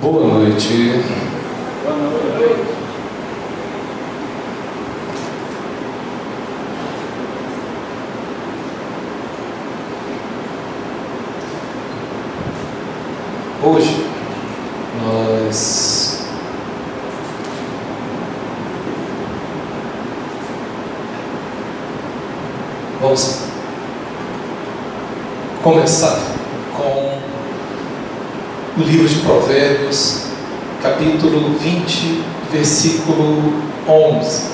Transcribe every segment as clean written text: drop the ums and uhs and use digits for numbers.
Boa noite. Boa noite. Hoje nós vamos começar com o livro de Provérbios, capítulo 20, versículo 11.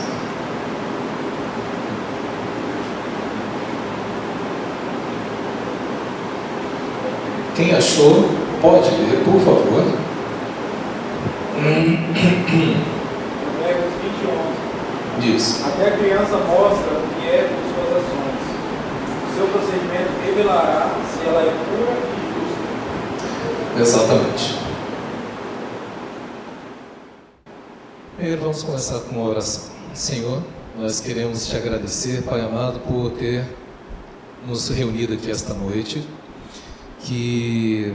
Quem achou, pode ler, por favor. Provérbios 20, 11. Diz. Até a criança mostra o que é por suas ações. O seu procedimento revelará se ela é pura e justa. Exatamente. Primeiro vamos começar com uma oração. Senhor, nós queremos te agradecer, Pai amado, por ter nos reunido aqui esta noite. Que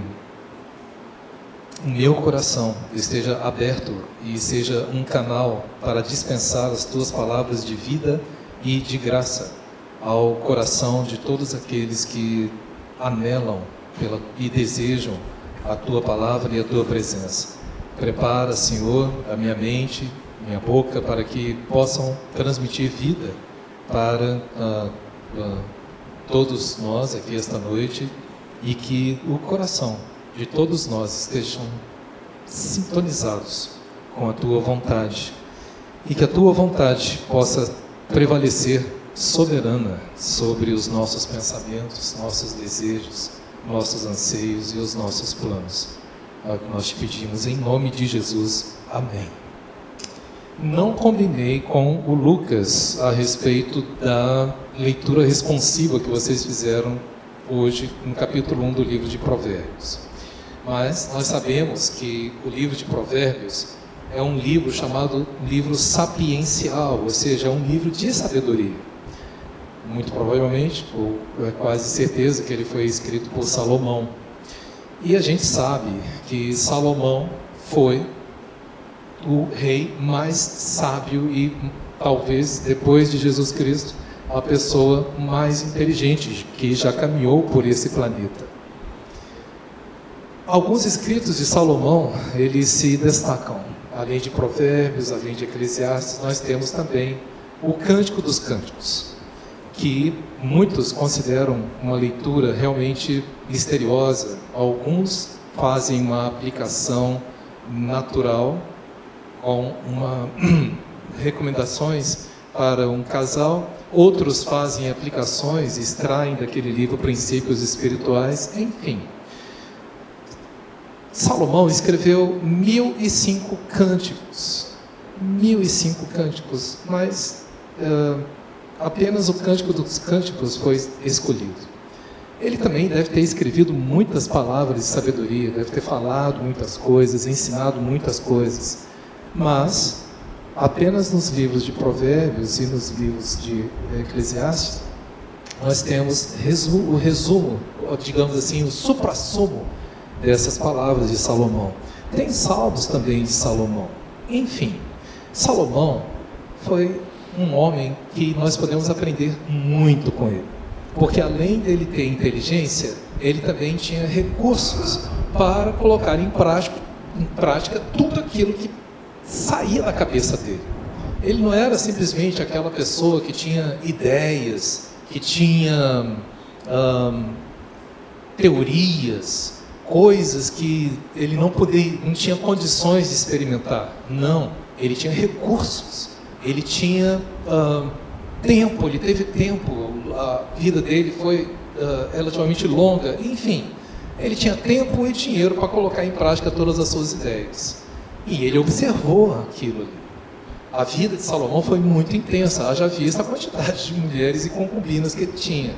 o meu coração esteja aberto e seja um canal para dispensar as tuas palavras de vida e de graça ao coração de todos aqueles que anelam e desejam a tua palavra e a tua presença. Prepara, Senhor, a minha mente, minha boca, para que possam transmitir vida para todos nós aqui esta noite, e que o coração de todos nós estejam sintonizados com a tua vontade, e que a tua vontade possa prevalecer soberana sobre os nossos pensamentos, nossos desejos, nossos anseios e os nossos planos. É o que nós te pedimos em nome de Jesus. Amém. Não combinei com o Lucas a respeito da leitura responsiva que vocês fizeram hoje no capítulo 1 do livro de Provérbios. Mas nós sabemos que o livro de Provérbios é um livro chamado livro sapiencial, ou seja, é um livro de sabedoria. Muito provavelmente, ou é quase certeza, que ele foi escrito por Salomão. E a gente sabe que Salomão foi o rei mais sábio e talvez depois de Jesus Cristo a pessoa mais inteligente que já caminhou por esse planeta. Alguns escritos de Salomão, eles se destacam. Além de Provérbios, além de Eclesiastes, nós temos também o Cântico dos Cânticos, que muitos consideram uma leitura realmente misteriosa. Alguns fazem uma aplicação natural, com recomendações para um casal. Outros fazem aplicações, extraem daquele livro princípios espirituais, enfim. Salomão escreveu 1005 cânticos. 1005 cânticos, mas apenas o Cântico dos Cânticos foi escolhido. Ele também deve ter escrevido muitas palavras de sabedoria, deve ter falado muitas coisas, ensinado muitas coisas, mas apenas nos livros de Provérbios e nos livros de Eclesiastes, nós temos o resumo, digamos assim, o suprassumo dessas palavras de Salomão. Tem salmos também de Salomão. Enfim, Salomão foi um homem que nós podemos aprender muito com ele, porque além dele ter inteligência, ele também tinha recursos para colocar em prática tudo aquilo que saía da cabeça dele. Ele não era simplesmente aquela pessoa que tinha ideias, que tinha teorias, coisas que ele não tinha condições de experimentar. Não, ele tinha recursos, ele tinha tempo, ele teve tempo, a vida dele foi relativamente longa, enfim, ele tinha tempo e dinheiro para colocar em prática todas as suas ideias. E ele observou aquilo ali. A vida de Salomão foi muito intensa, haja vista a quantidade de mulheres e concubinas que ele tinha.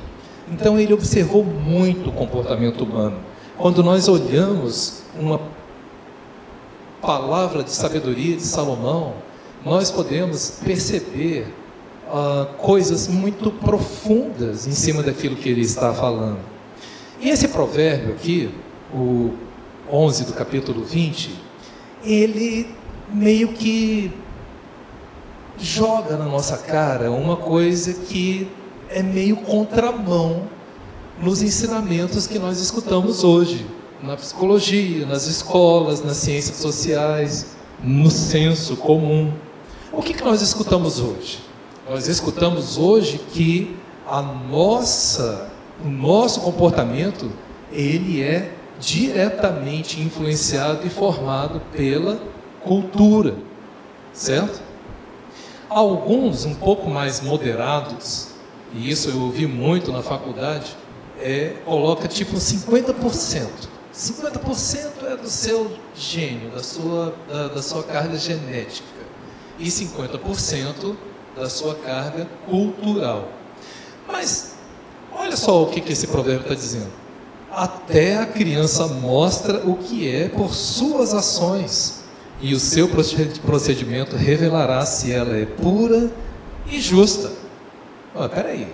Então ele observou muito o comportamento humano. Quando nós olhamos uma palavra de sabedoria de Salomão, nós podemos perceber coisas muito profundas em cima daquilo que ele está falando. E esse provérbio aqui, o 11 do capítulo 20, ele meio que joga na nossa cara uma coisa que é meio contramão nos ensinamentos que nós escutamos hoje, na psicologia, nas escolas, nas ciências sociais, no senso comum. O que nós escutamos hoje? Nós escutamos hoje que o nosso comportamento, ele é diretamente influenciado e formado pela cultura, certo? Alguns um pouco mais moderados, e isso eu ouvi muito na faculdade, coloca tipo 50%. 50% é do seu gênio, da sua carga genética, e 50% da sua carga cultural. Mas olha só o que esse provérbio está dizendo. Até a criança mostra o que é por suas ações, e o seu procedimento revelará se ela é pura e justa. Espera aí,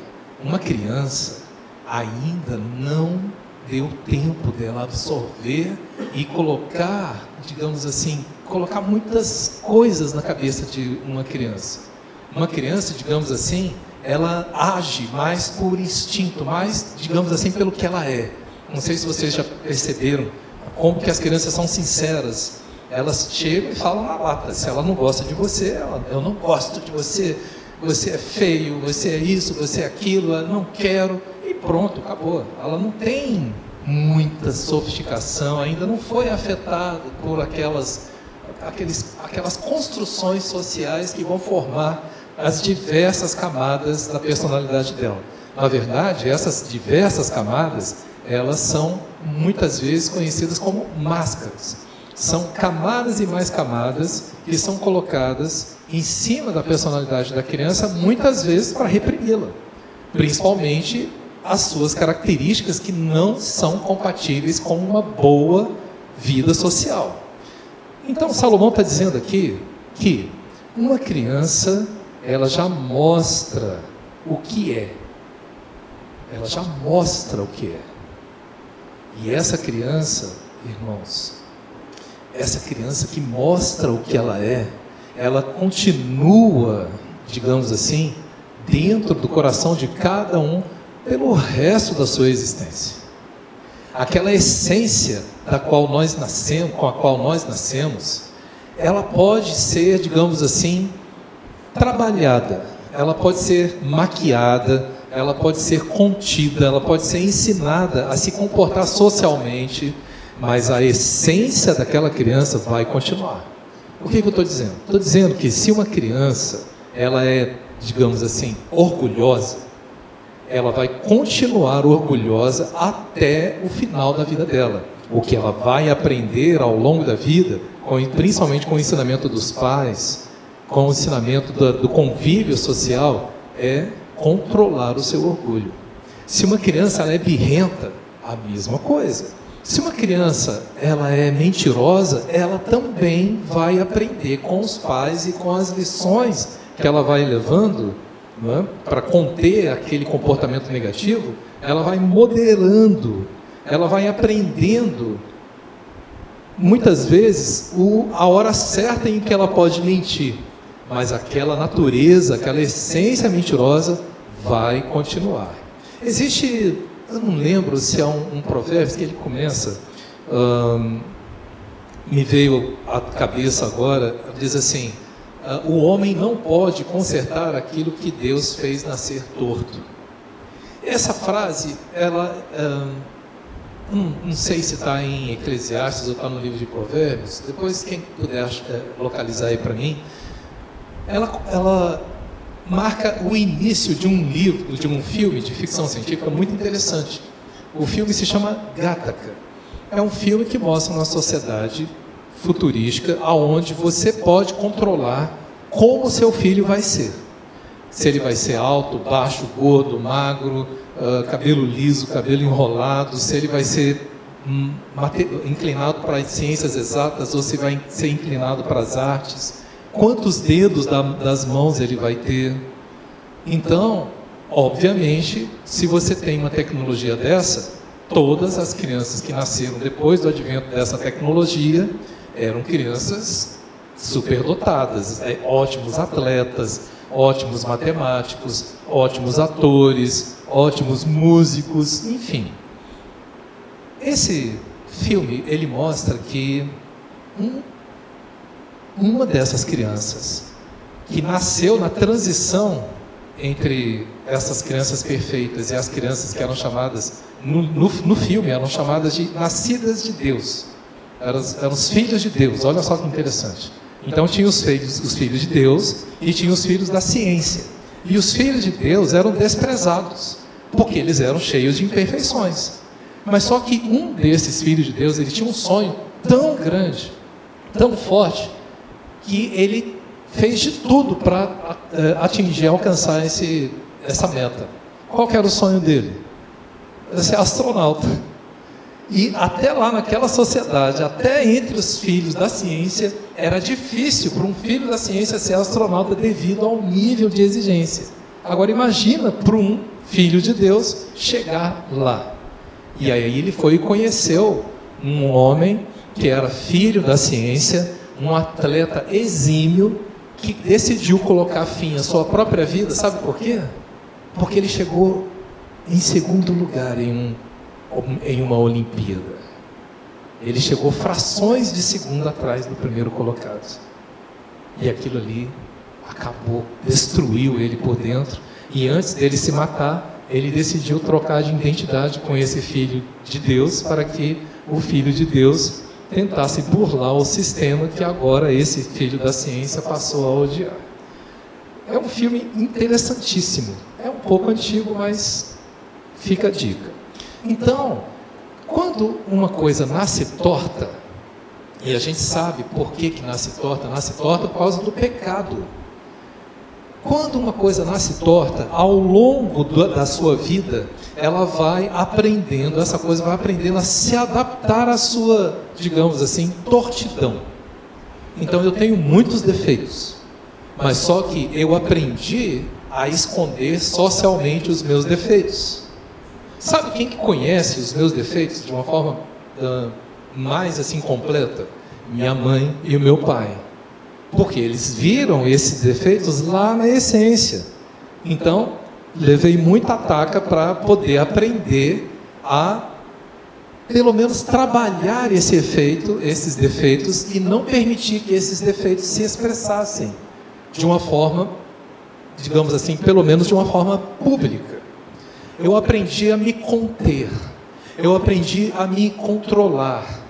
uma criança ainda não deu tempo dela absorver e colocar, digamos assim, colocar muitas coisas na cabeça de uma criança. Uma criança, digamos assim, ela age mais por instinto, mais, digamos assim, pelo que ela é. Não sei se vocês já perceberam como que as crianças são sinceras. Elas chegam e falam na lata. Se ela não gosta de você, eu não gosto de você, você é feio, você é isso, você é aquilo, eu não quero, e pronto, acabou. Ela não tem muita sofisticação, ainda não foi afetada por aquelas construções sociais que vão formar as diversas camadas da personalidade dela. Na verdade, essas diversas camadas, elas são muitas vezes conhecidas como máscaras. São camadas e mais camadas que são colocadas em cima da personalidade da criança, muitas vezes para reprimi-la, principalmente as suas características que não são compatíveis com uma boa vida social. Então, Salomão está dizendo aqui que uma criança, ela já mostra o que é. Ela já mostra o que é. E essa criança, irmãos, essa criança que mostra o que ela é, ela continua, digamos assim, dentro do coração de cada um pelo resto da sua existência. Aquela essência da qual nós nascemos, com a qual nós nascemos, ela pode ser, digamos assim, trabalhada, ela pode ser maquiada, ela pode ser contida, ela pode ser ensinada a se comportar socialmente, mas a essência daquela criança vai continuar. O que eu estou dizendo? Estou dizendo que se uma criança, ela é, digamos assim, orgulhosa, ela vai continuar orgulhosa até o final da vida dela. O que ela vai aprender ao longo da vida, principalmente com o ensinamento dos pais, com o ensinamento do convívio social, é controlar o seu orgulho. Se uma criança ela é birrenta, a mesma coisa. Se uma criança ela é mentirosa, ela também vai aprender com os pais e com as lições que ela vai levando, para conter aquele comportamento negativo. Ela vai modelando, ela vai aprendendo, muitas vezes, a hora certa em que ela pode mentir, mas aquela natureza, aquela essência mentirosa vai continuar. Existe, eu não lembro se é um provérbio que ele começa, me veio à cabeça agora, diz assim: o homem não pode consertar aquilo que Deus fez nascer torto. Essa frase, ela, não sei se está em Eclesiastes ou está no livro de Provérbios, depois quem puder localizar aí para mim, ela marca o início de um livro, de um filme de ficção científica muito interessante. O filme se chama Gattaca. É um filme que mostra uma sociedade futurística, aonde você pode controlar como o seu filho vai ser. Se ele vai ser alto, baixo, gordo, magro, cabelo liso, cabelo enrolado, se ele vai ser inclinado para as ciências exatas ou se vai ser inclinado para as artes, quantos dedos das mãos ele vai ter. Então, obviamente, se você tem uma tecnologia dessa, todas as crianças que nasceram depois do advento dessa tecnologia, eram crianças superdotadas, ótimos atletas, ótimos matemáticos, ótimos atores, ótimos músicos, enfim. Esse filme, ele mostra que uma dessas crianças, que nasceu na transição entre essas crianças perfeitas e as crianças que eram chamadas, no filme, eram chamadas de nascidas de Deus. Eram os filhos de Deus, olha só que interessante. Então tinha os filhos de Deus e tinha os filhos da ciência. E os filhos de Deus eram desprezados, porque eles eram cheios de imperfeições. Mas só que um desses filhos de Deus, ele tinha um sonho tão grande, tão forte, que ele fez de tudo para atingir, alcançar essa meta. Qual que era o sonho dele? Era ser astronauta. E até lá naquela sociedade, até entre os filhos da ciência, era difícil para um filho da ciência ser astronauta devido ao nível de exigência. Agora imagina para um filho de Deus chegar lá. E aí ele foi e conheceu um homem que era filho da ciência, um atleta exímio, que decidiu colocar fim à sua própria vida. Sabe por quê? Porque ele chegou em segundo lugar em uma Olimpíada. Ele chegou frações de segundo atrás do primeiro colocado. E aquilo ali acabou, destruiu ele por dentro. E antes dele se matar, ele decidiu trocar de identidade com esse filho de Deus, para que o filho de Deus tentasse burlar o sistema que agora esse filho da ciência passou a odiar. É um filme interessantíssimo. É um pouco antigo, mas fica a dica. Então, quando uma coisa nasce torta, e a gente sabe por que nasce torta por causa do pecado. Quando uma coisa nasce torta, ao longo da sua vida, ela vai aprendendo, essa coisa vai aprendendo a se adaptar à sua, digamos assim, tortidão. Então eu tenho muitos defeitos, mas só que eu aprendi a esconder socialmente os meus defeitos. Sabe quem que conhece os meus defeitos de uma forma mais assim completa? Minha mãe e o meu pai. Porque eles viram esses defeitos lá na essência. Então, levei muita taca para poder aprender a, pelo menos, trabalhar esses defeitos, e não permitir que esses defeitos se expressassem de uma forma, digamos assim, pelo menos de uma forma pública. Eu aprendi a me conter, eu aprendi a me controlar,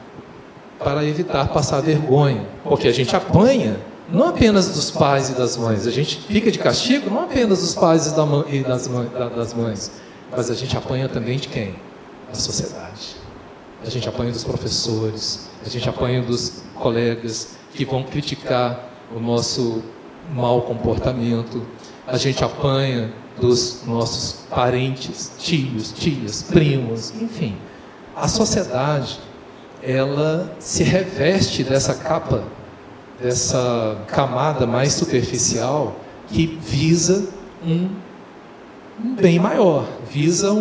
para evitar passar vergonha, porque a gente apanha não apenas dos pais e das mães, a gente fica de castigo não apenas dos pais e das mães, mas a gente apanha também de quem? Da sociedade. A gente apanha dos professores, a gente apanha dos colegas que vão criticar o nosso mau comportamento, a gente apanha dos nossos parentes, tios, tias, primos, enfim. A sociedade, ela se reveste dessa capa, dessa camada mais superficial, que visa um bem maior, visa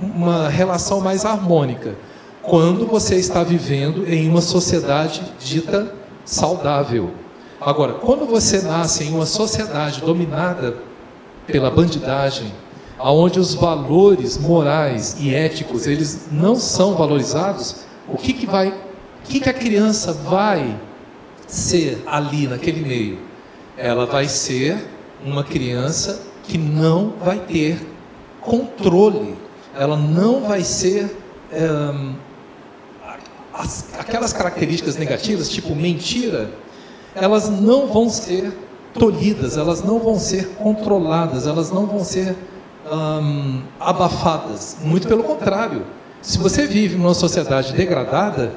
uma relação mais harmônica, quando você está vivendo em uma sociedade dita saudável. Agora, quando você nasce em uma sociedade dominada pela bandidagem, onde os valores morais e éticos eles não são valorizados, o que a criança vai ser ali naquele meio? Ela vai ser uma criança que não vai ter controle, ela não vai ser aquelas características negativas, tipo mentira, elas não vão ser tolhidas, elas não vão ser controladas, elas não vão ser abafadas. Muito pelo contrário. Se você vive numa sociedade degradada,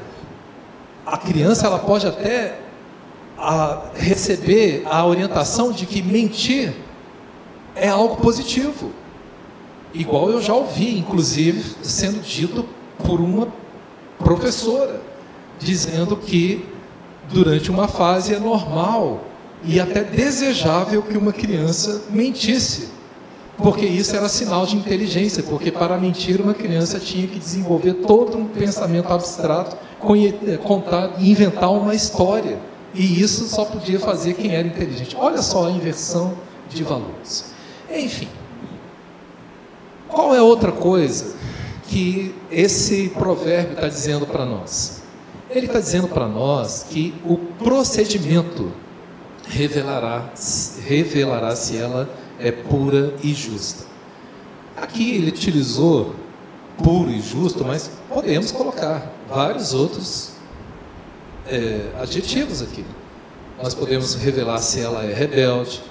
a criança ela pode até receber a orientação de que mentir é algo positivo. Igual eu já ouvi, inclusive, sendo dito por uma professora, dizendo que durante uma fase é normal e até desejável que uma criança mentisse, porque isso era sinal de inteligência, porque para mentir uma criança tinha que desenvolver todo um pensamento abstrato contar e inventar uma história. E isso só podia fazer quem era inteligente. Olha só a inversão de valores. Enfim, qual é outra coisa que esse provérbio está dizendo para nós? Ele está dizendo para nós que o procedimento revelará se ela é pura e justa. Aqui ele utilizou puro e justo, mas podemos colocar vários outros adjetivos aqui. Nós podemos revelar se ela é rebelde,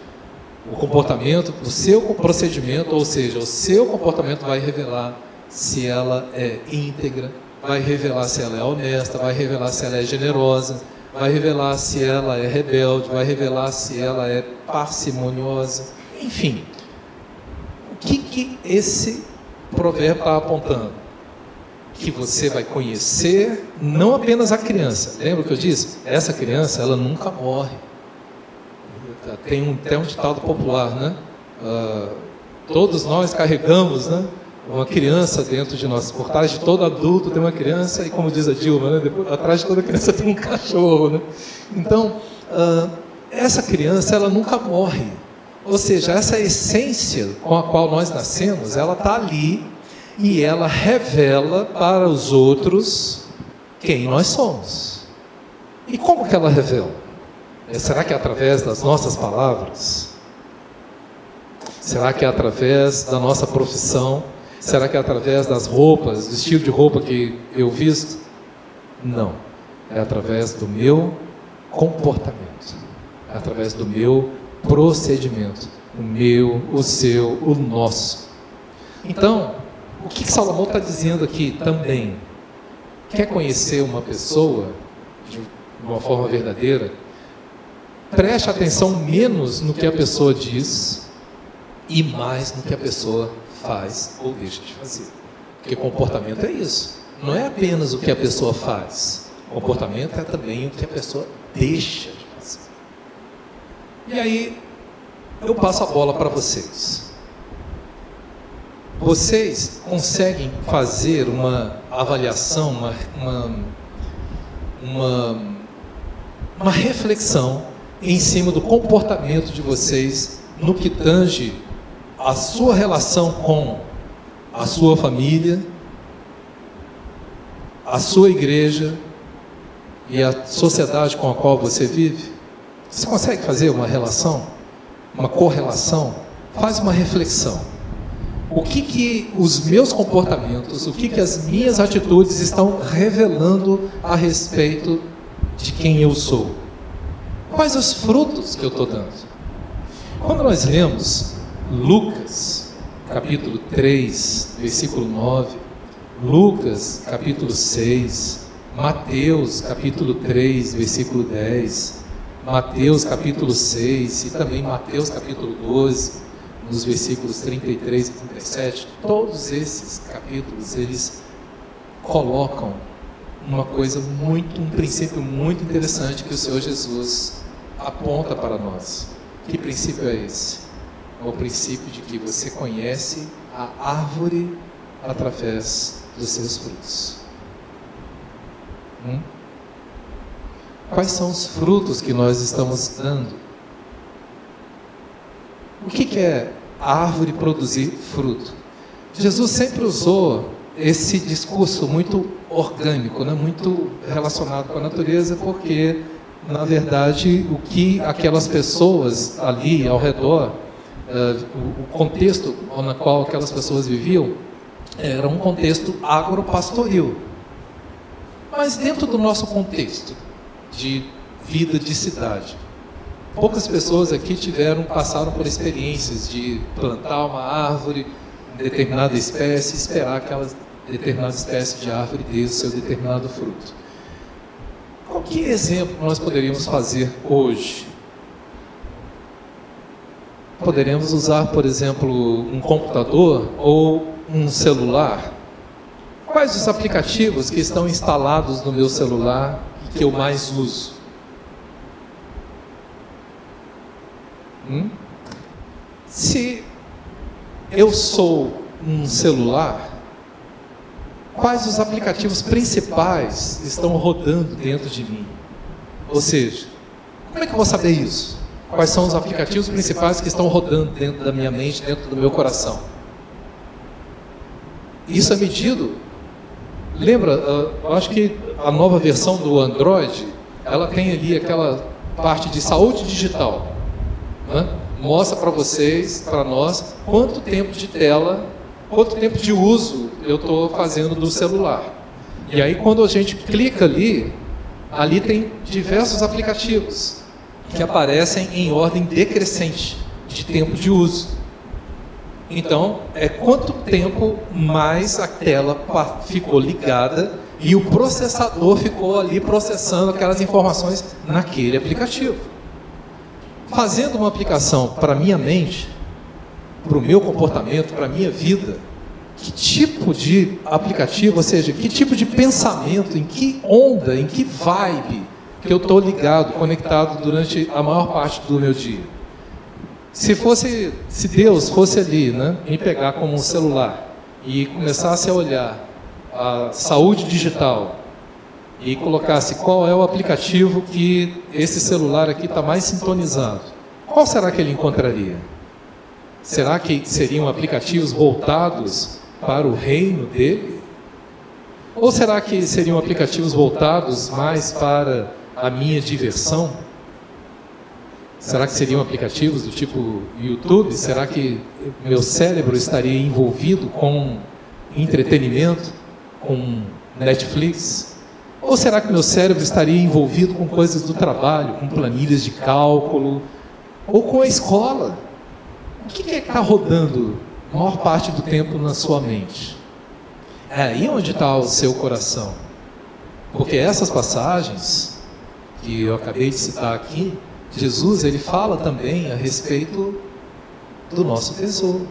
o comportamento, o seu procedimento, ou seja, o seu comportamento vai revelar se ela é íntegra, vai revelar se ela é honesta, vai revelar se ela é generosa, vai revelar se ela é rebelde, vai revelar se ela é parcimoniosa. Enfim, o que esse provérbio está apontando? Que você vai conhecer não apenas a criança. Lembra o que eu disse? Essa criança, ela nunca morre. Tem até um ditado popular, né? Todos nós carregamos, né, uma criança dentro de nós. Por trás de todo adulto tem uma criança, e como diz a Dilma, né, atrás de toda criança tem um cachorro, né? Então, essa criança, ela nunca morre. Ou seja, essa essência com a qual nós nascemos, ela está ali, e ela revela para os outros quem nós somos. E como que ela revela? Será que é através das nossas palavras? Será que é através da nossa profissão? Será que é através das roupas, do estilo de roupa que eu visto? Não. É através do meu comportamento. É através do meu procedimento. O meu, o seu, o nosso. Então, o que Salomão está dizendo aqui também? Quer conhecer uma pessoa de uma forma verdadeira? Preste atenção menos no que a pessoa diz e mais no que a pessoa faz ou deixa de fazer. Porque comportamento é isso. Não é apenas o que a pessoa faz. Comportamento é também o que a pessoa deixa de fazer. E aí, eu passo a bola para vocês. Vocês conseguem fazer uma avaliação, uma reflexão em cima do comportamento de vocês no que tange a sua relação com a sua família, a sua igreja e a sociedade com a qual você vive? Você consegue fazer uma relação, uma correlação? Faz uma reflexão. O que os meus comportamentos, o que as minhas atitudes estão revelando a respeito de quem eu sou? Quais os frutos que eu estou dando? Quando nós lemos Lucas, capítulo 3, versículo 9, Lucas, capítulo 6, Mateus, capítulo 3, versículo 10, Mateus, capítulo 6 e também Mateus, capítulo 12, nos versículos 33 e 37, todos esses capítulos, eles colocam um princípio muito interessante que o Senhor Jesus aponta para nós. Que princípio é esse? É o princípio de que você conhece a árvore através dos seus frutos. Quais são os frutos que nós estamos dando? O que é a árvore produzir fruto? Jesus sempre usou esse discurso muito orgânico, né? Muito relacionado com a natureza, porque, na verdade, o que aquelas pessoas ali ao redor, o contexto no qual aquelas pessoas viviam, era um contexto agropastoril. Mas dentro do nosso contexto de vida de cidade, poucas pessoas aqui passaram por experiências de plantar uma árvore, determinada espécie, esperar aquela determinada espécie de árvore dê o seu determinado fruto. Qual que exemplo nós poderíamos fazer hoje? Poderíamos usar, por exemplo, um computador ou um celular. Quais os aplicativos que estão instalados no meu celular e que eu mais uso? Se eu sou um celular, quais os aplicativos principais estão rodando dentro de mim. Ou seja, como é que eu vou saber isso? Quais são os aplicativos principais que estão rodando dentro da minha mente, dentro do meu coração? Isso é medido. Lembra, eu acho que a nova versão do Android, ela tem ali aquela parte de saúde digital, né? Mostra para vocês, para nós, quanto tempo de tela, quanto tempo de uso eu estou fazendo do celular. E aí quando a gente clica ali tem diversos aplicativos que aparecem em ordem decrescente de tempo de uso. Então, é quanto tempo mais a tela ficou ligada e o processador ficou ali processando aquelas informações naquele aplicativo. Fazendo uma aplicação para a minha mente, para o meu comportamento, para a minha vida, que tipo de aplicativo, ou seja, que tipo de pensamento, em que onda, em que vibe que eu estou ligado, conectado durante a maior parte do meu dia. Se Deus fosse ali, né, me pegar como um celular e começasse a olhar a saúde digital e colocasse qual é o aplicativo que esse celular aqui está mais sintonizado, qual será que ele encontraria? Será que seriam aplicativos voltados para o reino dele? Ou será que seriam aplicativos voltados mais para a minha diversão? Será que seriam aplicativos do tipo YouTube? Será que meu cérebro estaria envolvido com entretenimento, com Netflix? Ou será que meu cérebro estaria envolvido com coisas do trabalho, com planilhas de cálculo, ou com a escola? O que é que está rodando a maior parte do tempo na sua mente? É aí onde está o seu coração. Porque essas passagens que eu acabei de citar aqui, Jesus, ele fala também a respeito do nosso tesouro.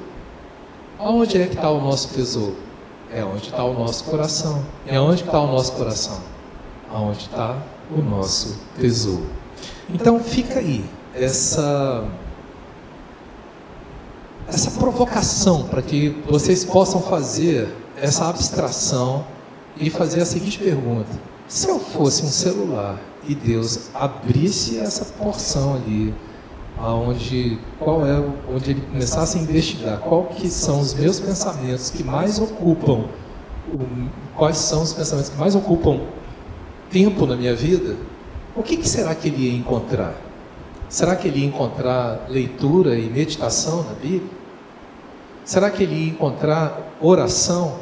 Aonde é que está o nosso tesouro? É onde está o nosso coração. É onde está o nosso coração? Aonde está o nosso tesouro. Então fica aí essa provocação para que vocês possam fazer essa abstração e fazer a seguinte pergunta: se eu fosse um celular e Deus abrisse essa porção ali, onde ele começasse a investigar qual que são os meus pensamentos que mais ocupam, quais são os pensamentos que mais ocupam tempo na minha vida, o que será que ele ia encontrar? Será que ele ia encontrar leitura e meditação na Bíblia? Será que ele ia encontrar oração?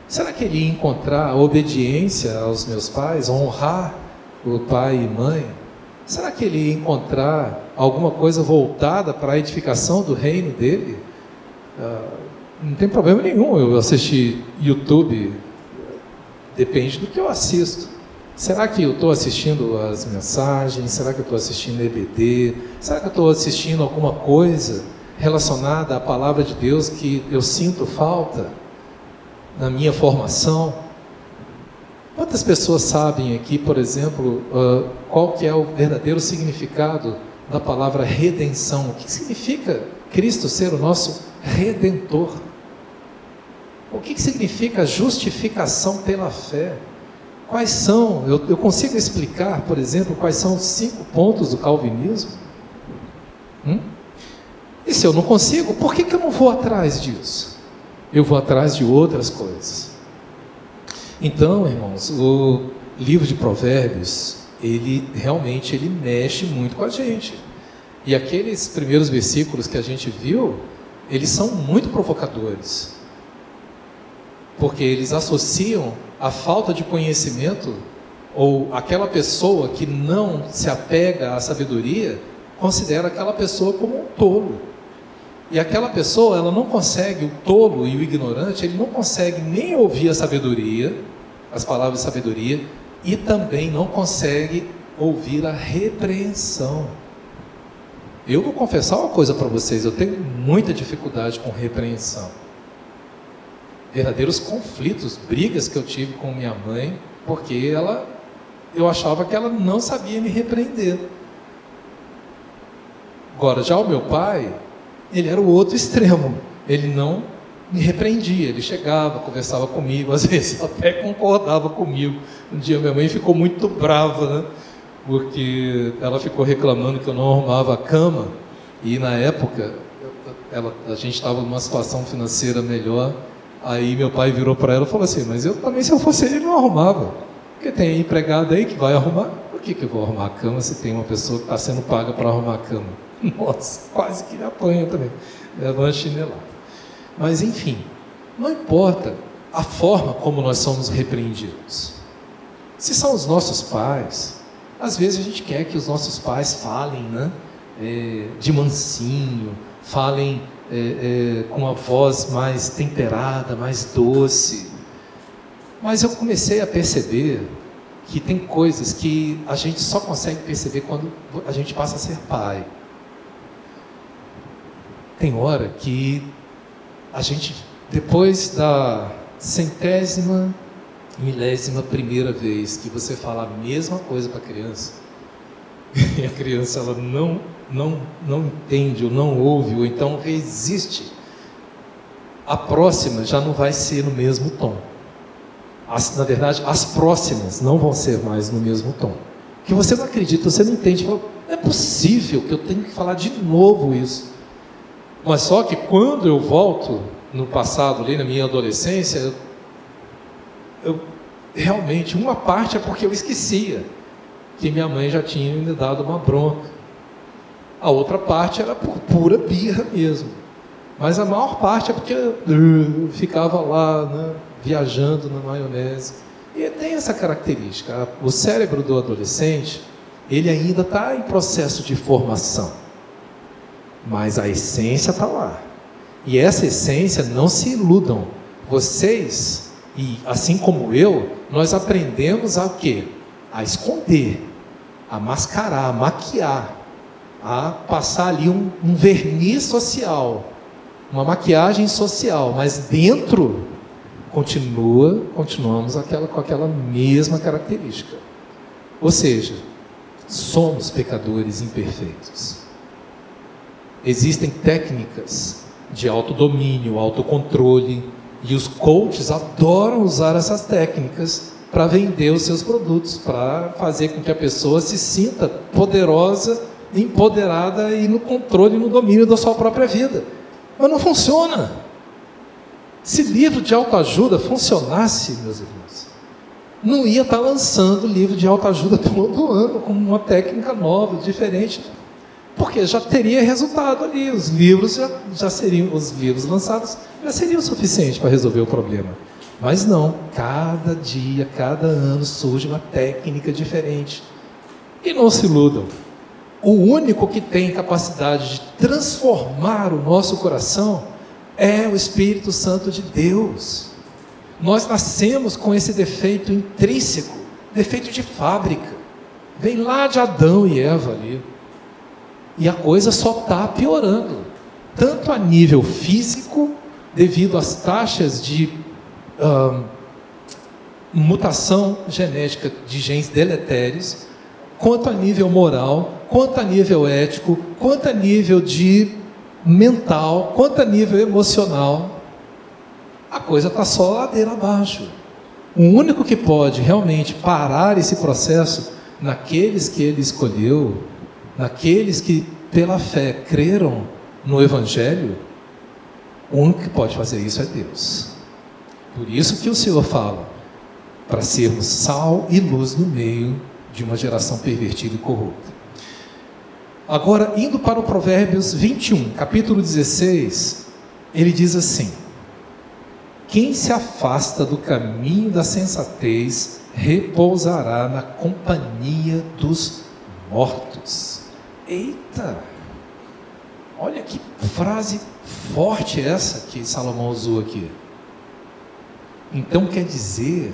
Será que ele ia encontrar obediência aos meus pais, honrar o pai e mãe? Será que ele ia encontrar alguma coisa voltada para a edificação do reino dele? Não tem problema nenhum eu assistir YouTube, depende do que eu assisto. Será que eu estou assistindo as mensagens? Será que eu estou assistindo EBD? Será que eu estou assistindo alguma coisa relacionada à palavra de Deus que eu sinto falta na minha formação? Quantas pessoas sabem aqui, por exemplo, qual que é o verdadeiro significado da palavra redenção? O que significa Cristo ser o nosso Redentor? O que significa justificação pela fé? Quais são, eu consigo explicar, por exemplo, quais são os 5 pontos do calvinismo? E se eu não consigo, por que eu não vou atrás disso? Eu vou atrás de outras coisas. Então, irmãos, o livro de Provérbios, ele realmente mexe muito com a gente. E aqueles primeiros versículos que a gente viu, eles são muito provocadores. Porque eles associam a falta de conhecimento, ou aquela pessoa que não se apega à sabedoria, considera aquela pessoa como um tolo. E aquela pessoa, ela não consegue, o tolo e o ignorante, ele não consegue nem ouvir a sabedoria, as palavras de sabedoria, e também não consegue ouvir a repreensão. Eu vou confessar uma coisa para vocês, eu tenho muita dificuldade com repreensão. Verdadeiros conflitos, brigas que eu tive com minha mãe, porque eu achava que ela não sabia me repreender. Agora, já o meu pai, ele era o outro extremo, ele não me repreendia. Ele chegava, conversava comigo, às vezes até concordava comigo. Um dia minha mãe ficou muito brava, né? Porque ela ficou reclamando que eu não arrumava a cama, e na época a gente estava numa situação financeira melhor. Aí meu pai virou para ela e falou assim: mas eu também, se eu fosse ele, não arrumava, porque tem empregado aí que vai arrumar. Por que eu vou arrumar a cama se tem uma pessoa que está sendo paga para arrumar a cama? Nossa, quase que apanha também, leva uma chinelada. Mas enfim, não importa a forma como nós somos repreendidos. Se são os nossos pais, às vezes a gente quer que os nossos pais falem, né, de mansinho, falem com uma voz mais temperada, mais doce. Mas eu comecei a perceber que tem coisas que a gente só consegue perceber quando a gente passa a ser pai. Tem hora que a gente, depois da 100ª, 1000ª vez que você fala a mesma coisa para a criança, e a criança ela não entende, ou não ouve, ou então resiste, a próxima já não vai ser no mesmo tom. Na verdade, as próximas não vão ser mais no mesmo tom. Que você não acredita, você não entende. Fala, não é possível que eu tenha que falar de novo isso. Mas só que quando eu volto no passado, ali na minha adolescência, eu realmente, uma parte é porque eu esquecia que minha mãe já tinha me dado uma bronca. A outra parte era por pura birra mesmo. Mas a maior parte é porque eu ficava lá, né, viajando na maionese. E tem essa característica. O cérebro do adolescente, ele ainda está em processo de formação. Mas a essência está lá. E essa essência, não se iludam. Vocês, e assim como eu, nós aprendemos a quê? A esconder, a mascarar, a maquiar, a passar ali um verniz social, uma maquiagem social, mas dentro continuamos com aquela mesma característica. Ou seja, somos pecadores imperfeitos. Existem técnicas de autodomínio, autocontrole, e os coaches adoram usar essas técnicas para vender os seus produtos, para fazer com que a pessoa se sinta poderosa, empoderada e no controle e no domínio da sua própria vida. Mas não funciona. Se livro de autoajuda funcionasse, meus irmãos, não ia estar lançando livro de autoajuda todo ano com uma técnica nova, diferente, porque já teria resultado ali. Os livros já seriam, os livros lançados já seriam suficientes para resolver o problema. Mas não, cada dia, cada ano surge uma técnica diferente. E não se iludam. O único que tem capacidade de transformar o nosso coração é o Espírito Santo de Deus. Nós nascemos com esse defeito intrínseco, defeito de fábrica. Vem lá de Adão e Eva ali. E a coisa só está piorando. Tanto a nível físico, devido às taxas de mutação genética de genes deletérios, quanto a nível moral, quanto a nível ético, quanto a nível de mental, quanto a nível emocional. A coisa está só ladeira abaixo. O único que pode realmente parar esse processo, naqueles que ele escolheu, naqueles que pela fé creram no Evangelho, o único que pode fazer isso é Deus. Por isso que o Senhor fala, para sermos sal e luz no meio de uma geração pervertida e corrupta. Agora, indo para o Provérbios 21, capítulo 16, ele diz assim: quem se afasta do caminho da sensatez repousará na companhia dos mortos. Eita! Olha que frase forte essa que Salomão usou aqui. Então quer dizer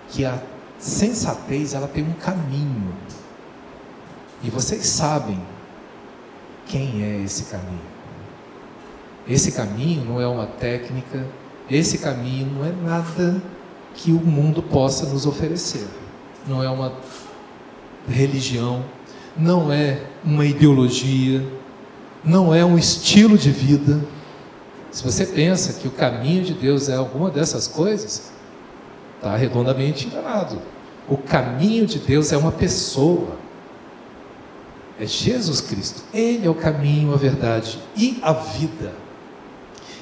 que a sensatez, ela tem um caminho. E vocês sabem quem é esse caminho. Esse caminho não é uma técnica, esse caminho não é nada que o mundo possa nos oferecer. Não é uma religião, não é uma ideologia, não é um estilo de vida. Se você pensa que o caminho de Deus é alguma dessas coisas, está redondamente enganado. O caminho de Deus é uma pessoa. É Jesus Cristo. Ele é o caminho, a verdade e a vida.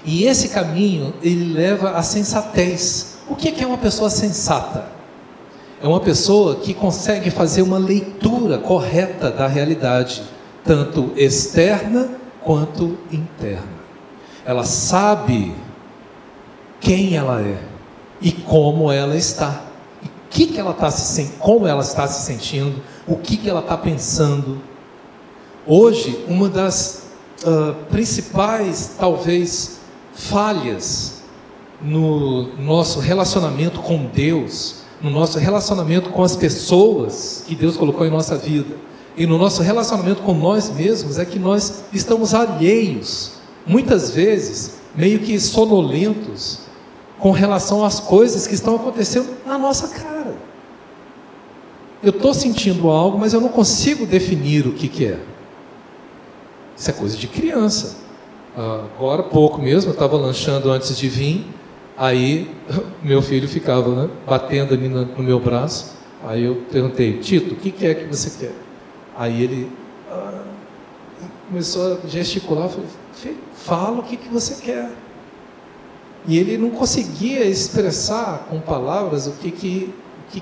E esse caminho, ele leva à sensatez. O que é uma pessoa sensata? É uma pessoa que consegue fazer uma leitura correta da realidade, tanto externa quanto interna. Ela sabe quem ela é e como ela está. Como ela está se sentindo, o que ela está pensando. Hoje, uma das principais, talvez, falhas no nosso relacionamento com Deus, no nosso relacionamento com as pessoas que Deus colocou em nossa vida, e no nosso relacionamento com nós mesmos, é que nós estamos alheios, muitas vezes, meio que sonolentos, com relação às coisas que estão acontecendo na nossa cara. Eu estou sentindo algo, mas eu não consigo definir o que é. Isso é coisa de criança. Agora, pouco mesmo, eu estava lanchando antes de vir, aí meu filho ficava, batendo ali no meu braço. Aí eu perguntei: Tito, o que é que você quer? Aí ele começou a gesticular. Falei: filho, fala o que você quer. E ele não conseguia expressar com palavras o que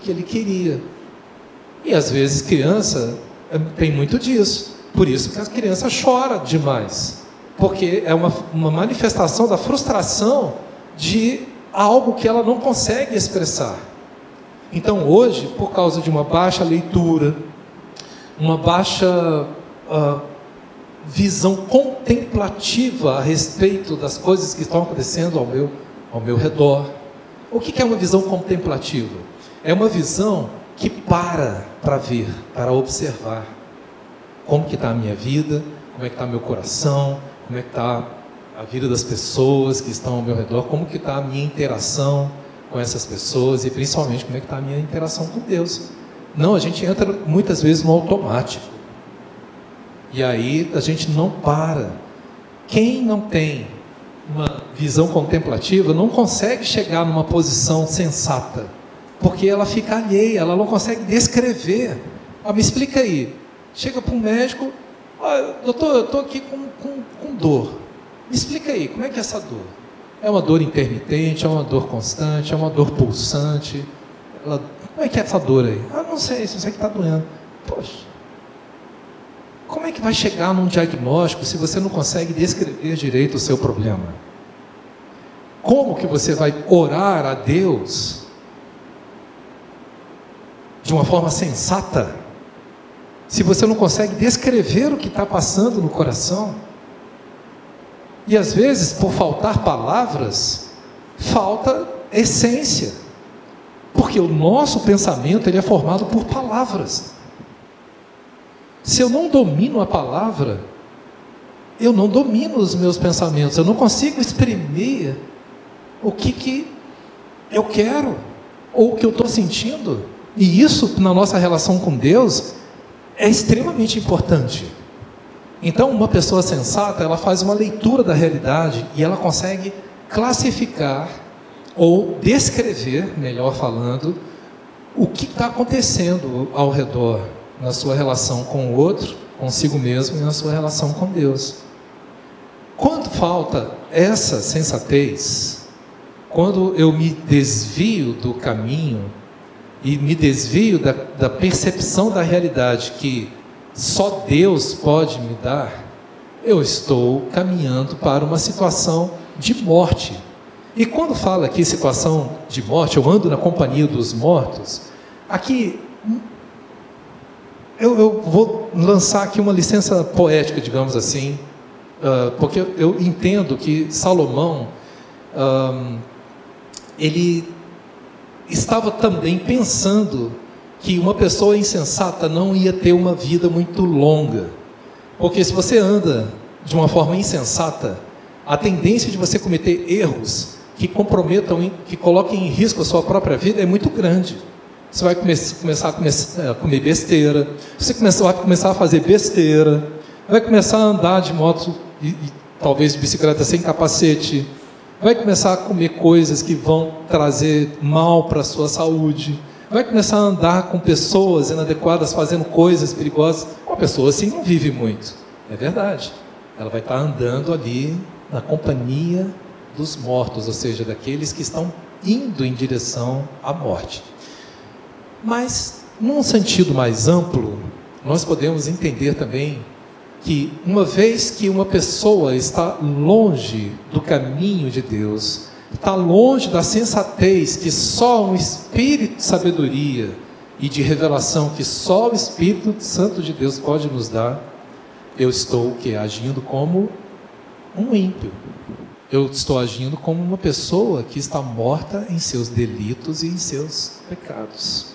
ele queria. E às vezes criança tem muito disso. Por isso que a criança chora demais. Porque é uma manifestação da frustração de algo que ela não consegue expressar. Então hoje, por causa de uma baixa leitura, uma baixa visão contemplativa a respeito das coisas que estão acontecendo ao meu redor. O que é uma visão contemplativa? É uma visão que para ver, para observar como que está a minha vida, como é que está meu coração, como é que está a vida das pessoas que estão ao meu redor, como que está a minha interação com essas pessoas e principalmente como é que está a minha interação com Deus. Não, a gente entra muitas vezes no automático. E aí a gente não para. Quem não tem uma visão contemplativa não consegue chegar numa posição sensata, porque ela fica alheia, ela não consegue descrever. Me explica aí. Chega para um médico: doutor, eu estou aqui com dor. Me explica aí, como é que é essa dor? É uma dor intermitente, é uma dor constante, é uma dor pulsante? Como é que é essa dor aí? Não sei, só sei que está doendo. Poxa. Como é que vai chegar num diagnóstico se você não consegue descrever direito o seu problema? Como que você vai orar a Deus de uma forma sensata se você não consegue descrever o que está passando no coração? E às vezes, por faltar palavras, falta essência, porque o nosso pensamento ele é formado por palavras. Se eu não domino a palavra, eu não domino os meus pensamentos, eu não consigo exprimir o que eu quero, ou o que eu estou sentindo. E isso, na nossa relação com Deus, é extremamente importante. Então, uma pessoa sensata, ela faz uma leitura da realidade e ela consegue classificar, ou descrever, melhor falando, o que está acontecendo ao redor, na sua relação com o outro, consigo mesmo e na sua relação com Deus. Quando falta essa sensatez, quando eu me desvio do caminho e me desvio da percepção da realidade que só Deus pode me dar, eu estou caminhando para uma situação de morte. E quando fala aqui situação de morte, eu ando na companhia dos mortos, aqui eu vou lançar aqui uma licença poética, digamos assim, porque eu entendo que Salomão, ele estava também pensando que uma pessoa insensata não ia ter uma vida muito longa, porque se você anda de uma forma insensata, a tendência de você cometer erros que comprometam, que coloquem em risco a sua própria vida é muito grande. Você vai começar a comer besteira, você vai começar a fazer besteira, vai começar a andar de moto talvez de bicicleta sem capacete, vai começar a comer coisas que vão trazer mal para a sua saúde, vai começar a andar com pessoas inadequadas, fazendo coisas perigosas. Uma pessoa assim não vive muito, é verdade. Ela vai estar andando ali na companhia dos mortos, ou seja, daqueles que estão indo em direção à morte. Mas, num sentido mais amplo, nós podemos entender também que uma vez que uma pessoa está longe do caminho de Deus, está longe da sensatez que só um espírito de sabedoria e de revelação que só o Espírito Santo de Deus pode nos dar, eu estou agindo como um ímpio. Eu estou agindo como uma pessoa que está morta em seus delitos e em seus pecados.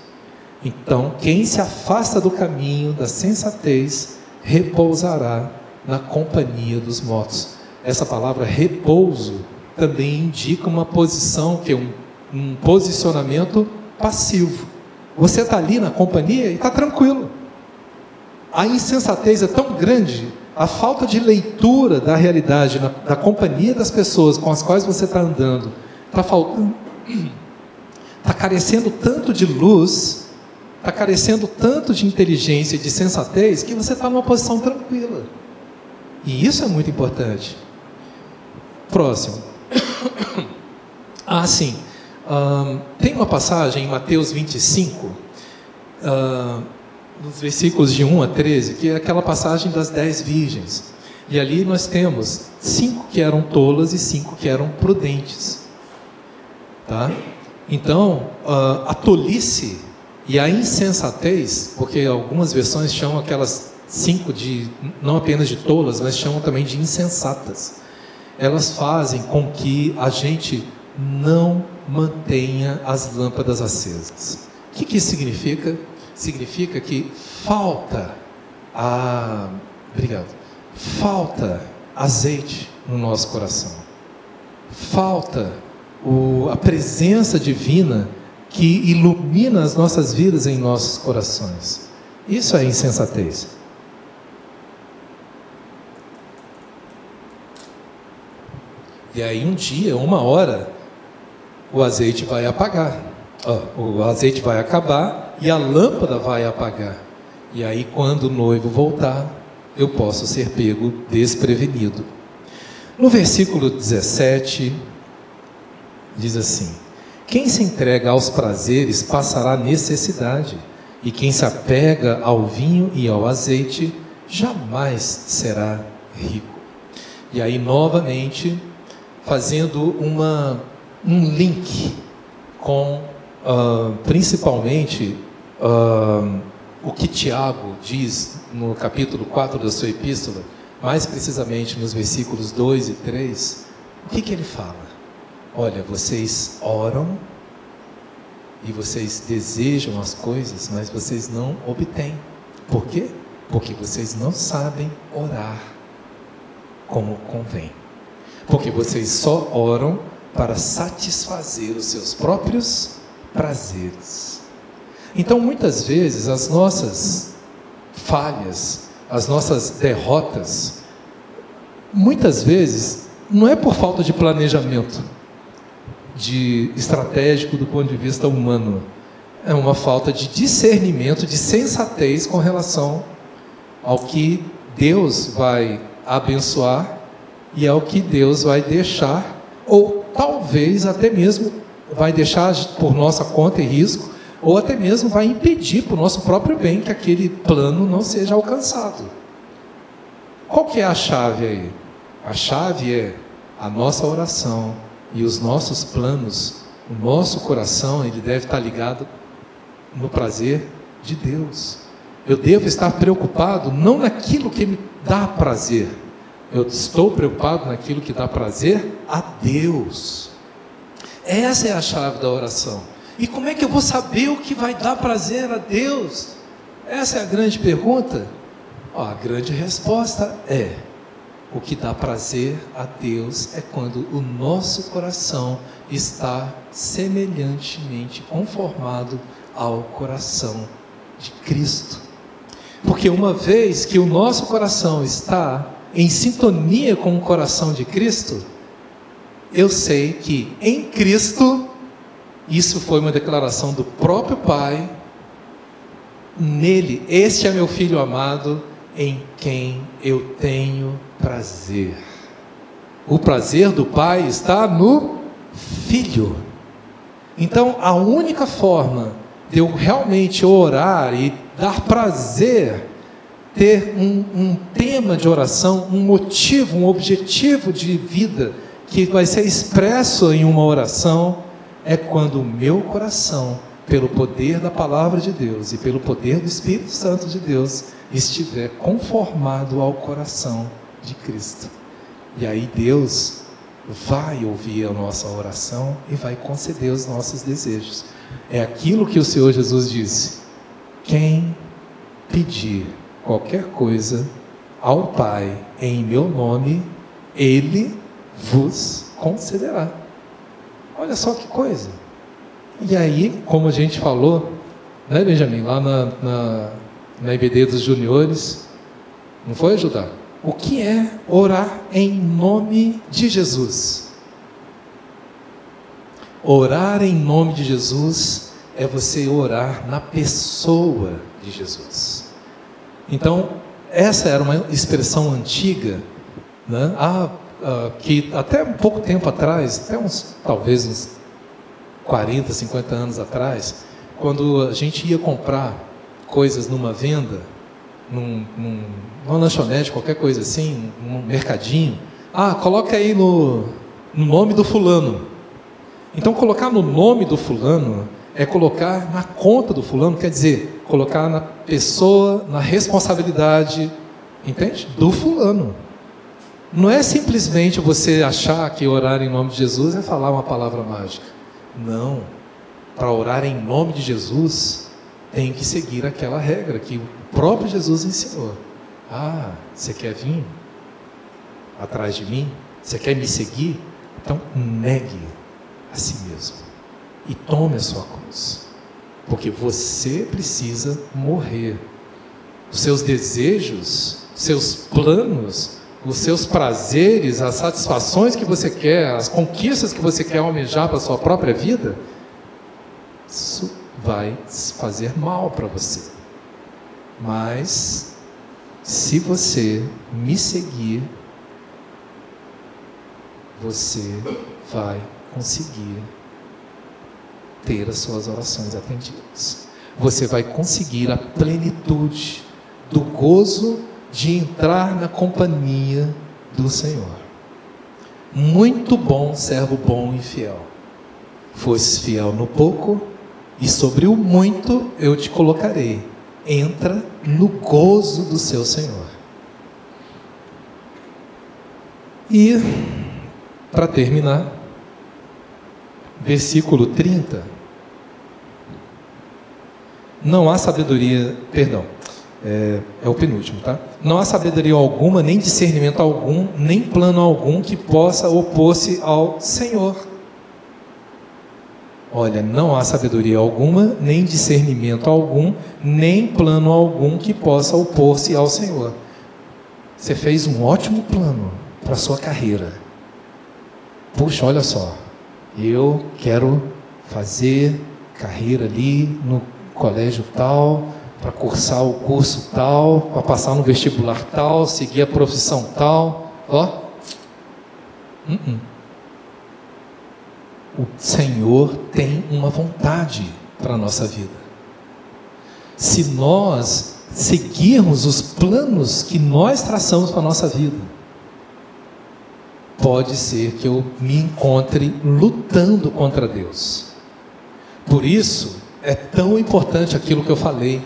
Então, quem se afasta do caminho da sensatez repousará na companhia dos mortos. Essa palavra repouso também indica uma posição, que é um posicionamento passivo. Você está ali na companhia e está tranquilo. A insensatez é tão grande, a falta de leitura da realidade, da companhia das pessoas com as quais você está andando, está faltando, está carecendo tanto de luz, está carecendo tanto de inteligência e de sensatez, que você está numa posição tranquila. E isso é muito importante. Próximo. Sim. Tem uma passagem em Mateus 25, nos versículos de 1 a 13, que é aquela passagem das 10 virgens. E ali nós temos 5 que eram tolas e 5 que eram prudentes. Tá? Então, a tolice e a insensatez, porque algumas versões chamam aquelas 5 de, não apenas de tolas, mas chamam também de insensatas. Elas fazem com que a gente não mantenha as lâmpadas acesas. O que isso significa? Significa que falta azeite no nosso coração. Falta a presença divina que ilumina as nossas vidas em nossos corações. Isso é insensatez. E aí um dia, uma hora, o azeite vai apagar. O azeite vai acabar e a lâmpada vai apagar. E aí quando o noivo voltar, eu posso ser pego desprevenido. No versículo 17, diz assim: quem se entrega aos prazeres passará necessidade, e quem se apega ao vinho e ao azeite jamais será rico. E aí novamente, fazendo um link com principalmente o que Tiago diz no capítulo 4 da sua epístola, mais precisamente nos versículos 2 e 3, o que ele fala? Olha, vocês oram e vocês desejam as coisas, mas vocês não obtêm. Por quê? Porque vocês não sabem orar como convém. Porque vocês só oram para satisfazer os seus próprios prazeres. Então, muitas vezes, as nossas falhas, as nossas derrotas, muitas vezes, não é por falta de planejamento estratégico do ponto de vista humano, é uma falta de discernimento, de sensatez com relação ao que Deus vai abençoar e ao que Deus vai deixar, ou talvez até mesmo vai deixar por nossa conta e risco, ou até mesmo vai impedir para o nosso próprio bem que aquele plano não seja alcançado. Qual que é a chave aí? A chave é a nossa oração e os nossos planos. O nosso coração, ele deve estar ligado no prazer de Deus. Eu devo estar preocupado não naquilo que me dá prazer. Eu estou preocupado naquilo que dá prazer a Deus. Essa é a chave da oração. E como é que eu vou saber o que vai dar prazer a Deus? Essa é a grande pergunta. A grande resposta é: o que dá prazer a Deus é quando o nosso coração está semelhantemente conformado ao coração de Cristo. Porque uma vez que o nosso coração está em sintonia com o coração de Cristo, eu sei que em Cristo, isso foi uma declaração do próprio Pai, nele, este é meu Filho amado, em quem eu tenho prazer. O prazer do Pai está no Filho. Então, a única forma de eu realmente orar e dar prazer, ter um tema de oração, um motivo, um objetivo de vida, que vai ser expresso em uma oração, é quando o meu coração, pelo poder da palavra de Deus e pelo poder do Espírito Santo de Deus, estiver conformado ao coração de Cristo. E aí Deus vai ouvir a nossa oração e vai conceder os nossos desejos. É aquilo que o Senhor Jesus disse: quem pedir qualquer coisa ao Pai em meu nome, Ele vos concederá. Olha só que coisa. E aí, como a gente falou, né, Benjamin, lá na IBD dos juniores, não foi ajudar? O que é orar em nome de Jesus? Orar em nome de Jesus é você orar na pessoa de Jesus. Então, essa era uma expressão antiga, né? Que até um pouco tempo atrás, talvez uns 40, 50 anos atrás, quando a gente ia comprar coisas numa venda, numa lanchonete, qualquer coisa assim, num mercadinho, coloca aí no nome do fulano. Então, colocar no nome do fulano é colocar na conta do fulano, quer dizer, colocar na pessoa, na responsabilidade, entende? Do fulano. Não é simplesmente você achar que orar em nome de Jesus é falar uma palavra mágica. Não. Para orar em nome de Jesus, tem que seguir aquela regra que o próprio Jesus ensinou. Você quer vir atrás de mim? Você quer me seguir? Então negue a si mesmo e tome a sua cruz, porque você precisa morrer. Os seus desejos, os seus planos, os seus prazeres, as satisfações que você quer, as conquistas que você quer almejar para a sua própria vida, isso vai fazer mal para você. Mas se você me seguir, você vai conseguir ter as suas orações atendidas. Você vai conseguir a plenitude do gozo de entrar na companhia do Senhor. Muito bom, servo bom e fiel. Fosse fiel no pouco, e sobre o muito eu te colocarei. Entra no gozo do seu Senhor. E, para terminar, versículo 30. Não há sabedoria, é o penúltimo, tá? Não há sabedoria alguma, nem discernimento algum, nem plano algum que possa opor-se ao Senhor. Olha, não há sabedoria alguma, nem discernimento algum, nem plano algum que possa opor-se ao Senhor. Você fez um ótimo plano para a sua carreira. Puxa, olha só, eu quero fazer carreira ali no colégio tal, para cursar o curso tal, para passar no vestibular tal, seguir a profissão tal. O Senhor tem uma vontade para a nossa vida. Se nós seguirmos os planos que nós traçamos para a nossa vida, pode ser que eu me encontre lutando contra Deus. Por isso, é tão importante aquilo que eu falei.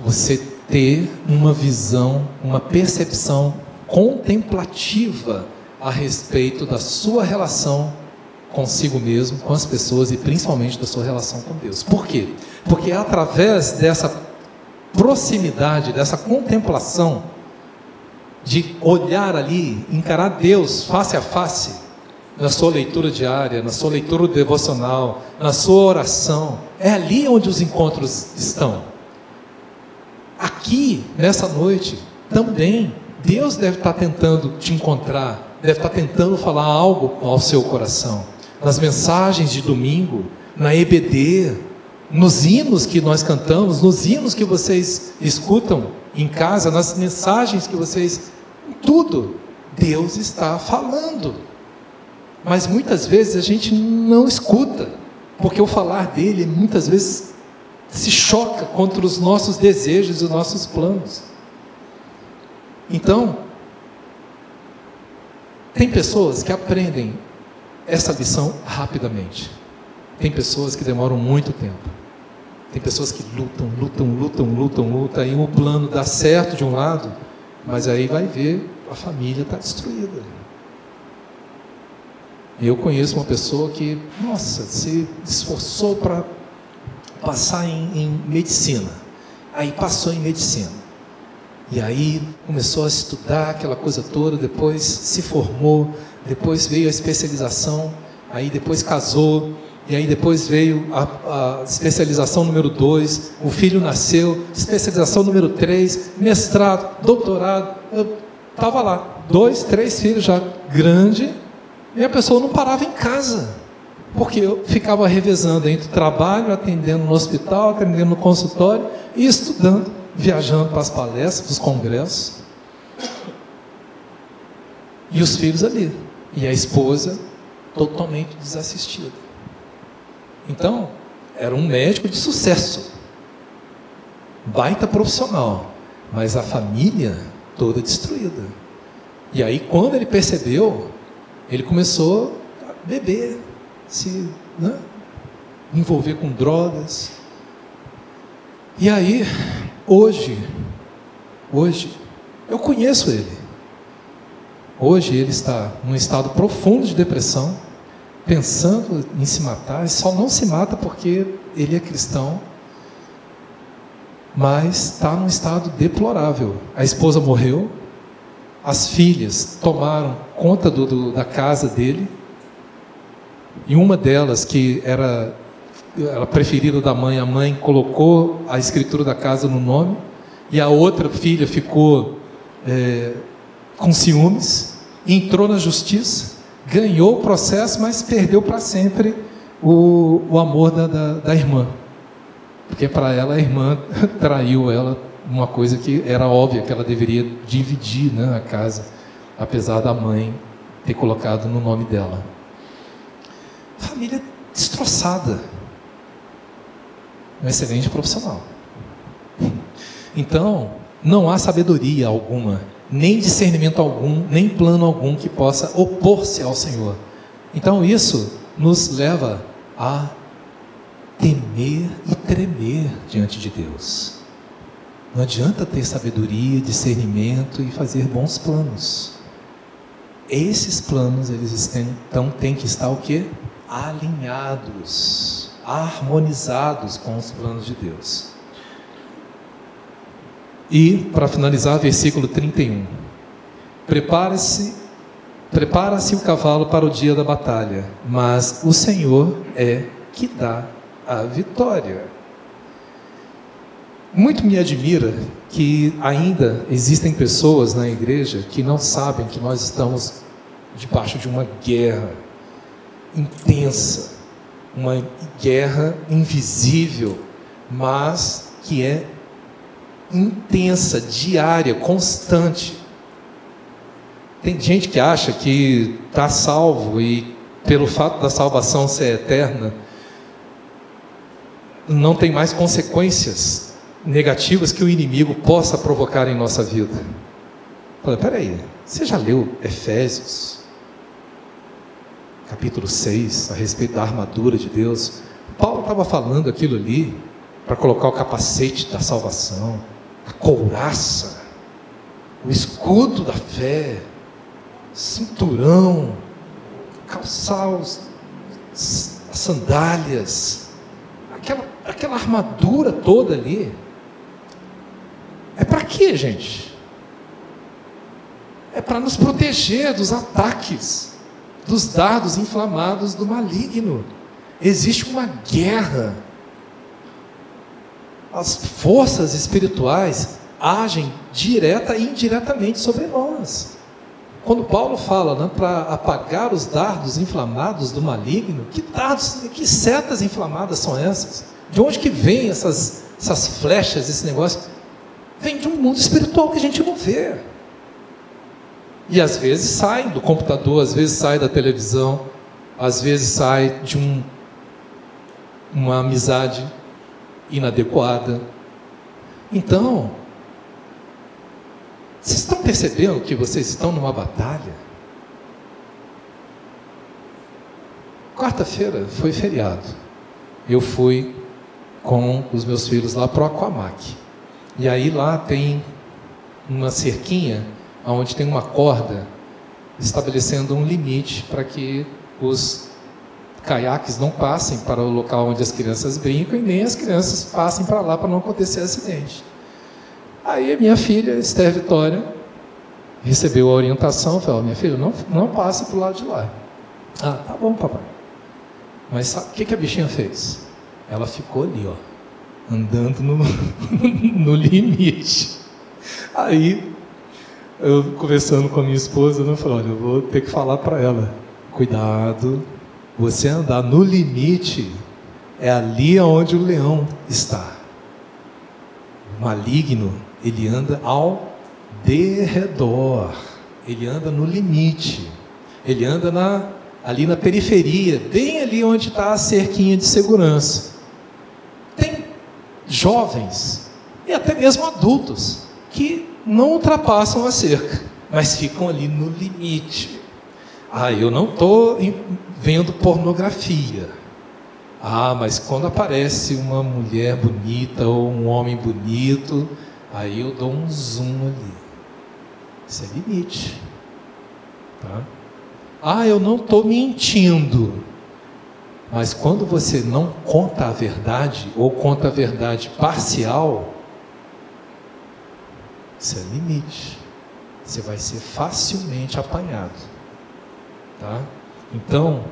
Você ter uma visão, uma percepção contemplativa a respeito da sua relação consigo mesmo, com as pessoas e principalmente da sua relação com Deus. Por quê? Porque é através dessa proximidade, dessa contemplação, de olhar ali, encarar Deus face a face, na sua leitura diária, na sua leitura devocional, na sua oração, é ali onde os encontros estão. Aqui, nessa noite, também, Deus deve estar tentando te encontrar, deve estar tentando falar algo ao seu coração. Nas mensagens de domingo, na EBD, nos hinos que nós cantamos, nos hinos que vocês escutam em casa, nas mensagens que vocês... Tudo, Deus está falando. Mas muitas vezes a gente não escuta, porque o falar dele muitas vezes se choca contra os nossos desejos e os nossos planos. Então, tem pessoas que aprendem essa lição rapidamente. Tem pessoas que demoram muito tempo. Tem pessoas que lutam, aí o plano dá certo de um lado, mas aí vai ver, a família está destruída. Eu conheço uma pessoa que, nossa, se esforçou para passar em medicina. Aí passou em medicina. E aí começou a estudar aquela coisa toda, depois se formou, depois veio a especialização, aí depois casou, e aí depois veio a especialização número 2, o filho nasceu, especialização número 3, mestrado, doutorado. Eu estava lá, 2, 3 filhos já grandes, e a pessoa não parava em casa, porque eu ficava revezando entre trabalho, atendendo no hospital, atendendo no consultório e estudando, viajando para as palestras, para os congressos. E os filhos ali, e a esposa totalmente desassistida. Então, era um médico de sucesso, baita profissional, mas a família toda destruída. E aí, quando ele percebeu, ele começou a beber, se envolver com drogas. E aí, hoje, eu conheço ele. Hoje ele está num estado profundo de depressão, pensando em se matar. Só não se mata porque ele é cristão, mas está num estado deplorável. A esposa morreu, as filhas tomaram conta da casa dele, e uma delas, que era a preferida da mãe, a mãe colocou a escritura da casa no nome, e a outra filha ficou com ciúmes, entrou na justiça, ganhou o processo, mas perdeu para sempre o amor da irmã, porque para ela a irmã traiu ela, uma coisa que era óbvia, que ela deveria dividir, a casa, apesar da mãe ter colocado no nome dela. Família destroçada. Um excelente profissional. Então, não há sabedoria alguma, nem discernimento algum, nem plano algum que possa opor-se ao Senhor. Então isso nos leva a temer e tremer diante de Deus. Não adianta ter sabedoria, discernimento e fazer bons planos. Esses planos, eles têm que estar o quê? Alinhados, harmonizados com os planos de Deus. E, para finalizar, versículo 31. Prepara-se o cavalo para o dia da batalha, mas o Senhor é que dá a vitória. Muito me admira que ainda existem pessoas na igreja que não sabem que nós estamos debaixo de uma guerra intensa, uma guerra invisível, mas que é intensa, diária, constante. Tem gente que acha que está salvo e, pelo fato da salvação ser eterna, não tem mais consequências negativas que o inimigo possa provocar em nossa vida. Olha, peraí, você já leu Efésios, capítulo 6, a respeito da armadura de Deus? Paulo estava falando aquilo ali para colocar o capacete da salvação, a couraça, o escudo da fé, cinturão, calçar as sandálias, aquela armadura toda ali. É para quê, gente? É para nos proteger dos ataques, dos dardos inflamados do maligno. Existe uma guerra. As forças espirituais agem direta e indiretamente sobre nós. Quando Paulo fala, né, para apagar os dardos inflamados do maligno, que dardos, que setas inflamadas são essas? De onde que vêm essas flechas, esse negócio? Vem de um mundo espiritual que a gente não vê. E às vezes sai do computador, às vezes sai da televisão, às vezes sai de uma amizade inadequada. Então, vocês estão percebendo que vocês estão numa batalha? Quarta-feira foi feriado. Eu fui com os meus filhos lá para o Aquamac. E aí lá tem uma cerquinha, onde tem uma corda, estabelecendo um limite para que os caiaques não passem para o local onde as crianças brincam e nem as crianças passem para lá para não acontecer acidente. Aí a minha filha, Esther Vitória, recebeu a orientação, falou: minha filha, não passe para o lado de lá. Ah, tá bom, papai. Mas sabe o que a bichinha fez? Ela ficou ali, ó, andando no limite. Aí, eu conversando com a minha esposa, eu falei: olha, eu vou ter que falar para ela, cuidado, você andar no limite, é ali onde o leão está. O maligno, ele anda ao derredor, ele anda no limite, ele anda ali na periferia, bem ali onde está a cerquinha de segurança. Tem jovens e até mesmo adultos que não ultrapassam a cerca, mas ficam ali no limite. Ah, eu não estou vendo pornografia. Ah, mas quando aparece uma mulher bonita ou um homem bonito, aí eu dou um zoom ali. Isso é limite. Tá? Ah, eu não estou mentindo. Mas quando você não conta a verdade, ou conta a verdade parcial, isso é limite. Você vai ser facilmente apanhado. Tá? Então,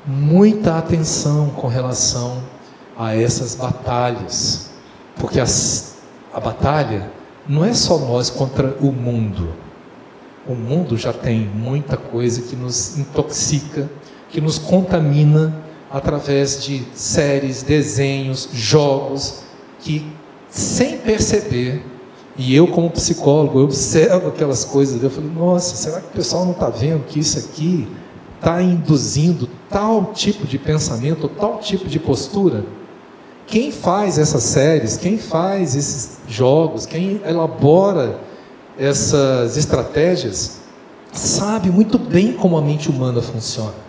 muita atenção com relação a essas batalhas. Porque a batalha não é só nós contra o mundo. O mundo já tem muita coisa que nos intoxica, que nos contamina através de séries, desenhos, jogos, que sem perceber, e eu como psicólogo, eu observo aquelas coisas, eu falo: nossa, será que o pessoal não está vendo que isso aqui está induzindo tal tipo de pensamento, tal tipo de postura? Quem faz essas séries, quem faz esses jogos, quem elabora essas estratégias, sabe muito bem como a mente humana funciona.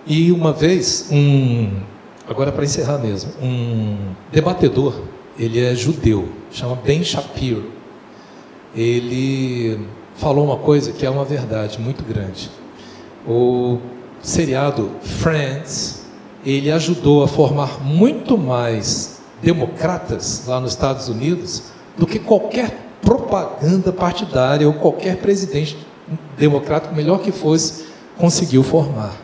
E uma vez, agora para encerrar mesmo, um debatedor, ele é judeu, chama Ben Shapiro. Ele falou uma coisa que é uma verdade muito grande. O seriado Friends, ele ajudou a formar muito mais democratas lá nos Estados Unidos do que qualquer propaganda partidária ou qualquer presidente democrático, melhor que fosse, conseguiu formar.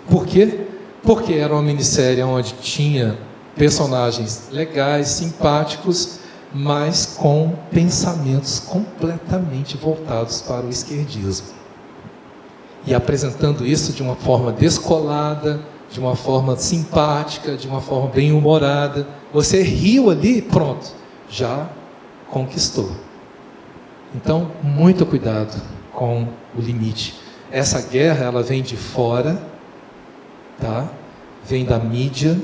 Por quê? Porque era uma minissérie onde tinha personagens legais, simpáticos, mas com pensamentos completamente voltados para o esquerdismo. E apresentando isso de uma forma descolada, de uma forma simpática, de uma forma bem humorada. Você riu ali, pronto, já conquistou. Então, muito cuidado com o limite. Essa guerra, ela vem de fora, tá? Vem da mídia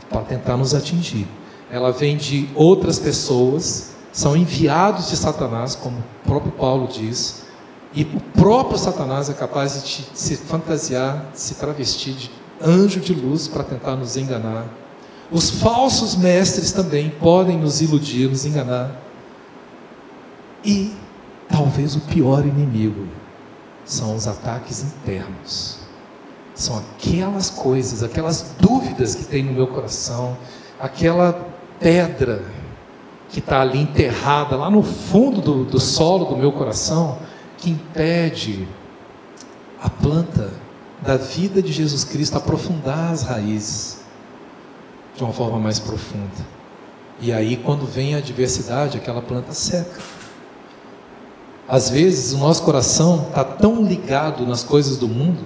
para tentar nos atingir. Ela vem de outras pessoas, são enviados de Satanás, como o próprio Paulo diz, e o próprio Satanás é capaz de se fantasiar, de se travestir de anjo de luz para tentar nos enganar. Os falsos mestres também podem nos iludir, nos enganar. E talvez o pior inimigo são os ataques internos. São aquelas coisas, aquelas dúvidas que tem no meu coração, aquela pedra que está ali enterrada, lá no fundo do solo do meu coração, que impede a planta da vida de Jesus Cristo aprofundar as raízes de uma forma mais profunda. E aí, quando vem a adversidade, aquela planta seca. Às vezes, o nosso coração está tão ligado nas coisas do mundo,